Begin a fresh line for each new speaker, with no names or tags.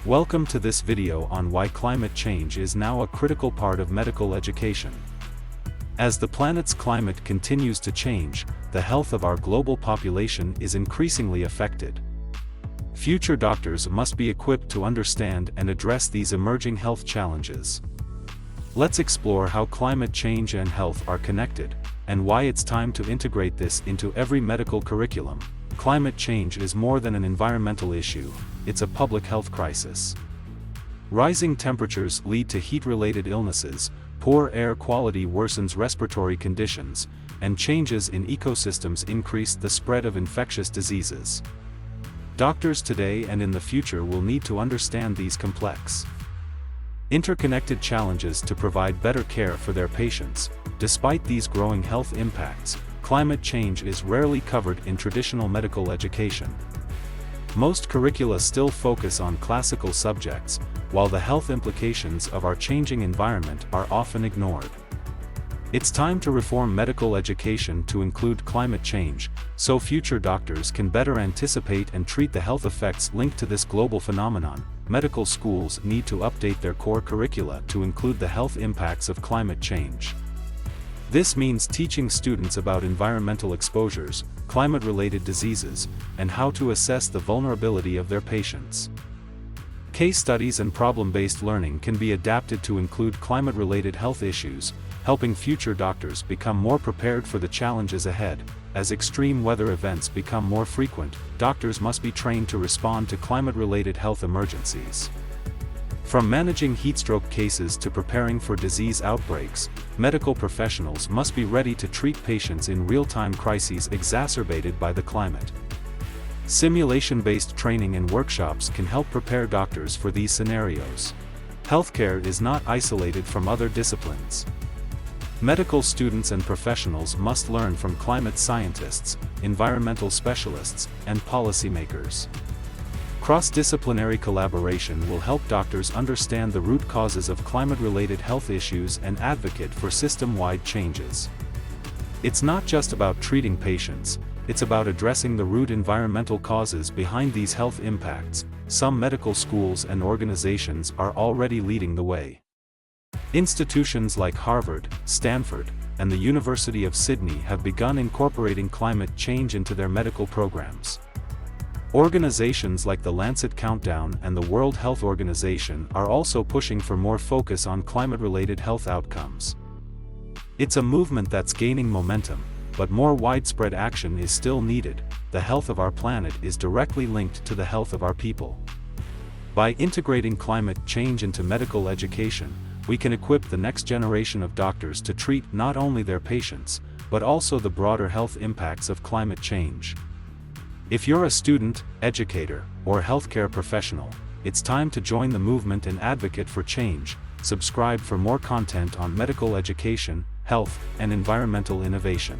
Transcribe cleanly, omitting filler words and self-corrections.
Welcome to this video on why climate change is now a critical part of medical education. As the planet's climate continues to change, the health of our global population is increasingly affected. Future doctors must be equipped to understand and address these emerging health challenges. Let's explore how climate change and health are connected, and why it's time to integrate this into every medical curriculum. Climate change is more than an environmental issue, it's a public health crisis. Rising temperatures lead to heat-related illnesses, poor air quality worsens respiratory conditions, and changes in ecosystems increase the spread of infectious diseases. Doctors today and in the future will need to understand these complex, interconnected challenges to provide better care for their patients. Despite these growing health impacts, climate change is rarely covered in traditional medical education. Most curricula still focus on classical subjects, while the health implications of our changing environment are often ignored. It's time to reform medical education to include climate change, so future doctors can better anticipate and treat the health effects linked to this global phenomenon. Medical schools need to update their core curricula to include the health impacts of climate change. This means teaching students about environmental exposures, climate-related diseases, and how to assess the vulnerability of their patients. Case studies and problem-based learning can be adapted to include climate-related health issues, helping future doctors become more prepared for the challenges ahead. As extreme weather events become more frequent, doctors must be trained to respond to climate-related health emergencies. From managing heatstroke cases to preparing for disease outbreaks, medical professionals must be ready to treat patients in real-time crises exacerbated by the climate. Simulation-based training and workshops can help prepare doctors for these scenarios. Healthcare is not isolated from other disciplines. Medical students and professionals must learn from climate scientists, environmental specialists, and policymakers. Cross-disciplinary collaboration will help doctors understand the root causes of climate-related health issues and advocate for system-wide changes. It's not just about treating patients, it's about addressing the root environmental causes behind these health impacts. Some medical schools and organizations are already leading the way. Institutions like Harvard, Stanford, and the University of Sydney have begun incorporating climate change into their medical programs. Organizations like the Lancet Countdown and the World Health Organization are also pushing for more focus on climate-related health outcomes. It's a movement that's gaining momentum, but more widespread action is still needed. The health of our planet is directly linked to the health of our people. By integrating climate change into medical education, we can equip the next generation of doctors to treat not only their patients, but also the broader health impacts of climate change. If you're a student, educator, or healthcare professional, it's time to join the movement and advocate for change. Subscribe for more content on medical education, health, and environmental innovation.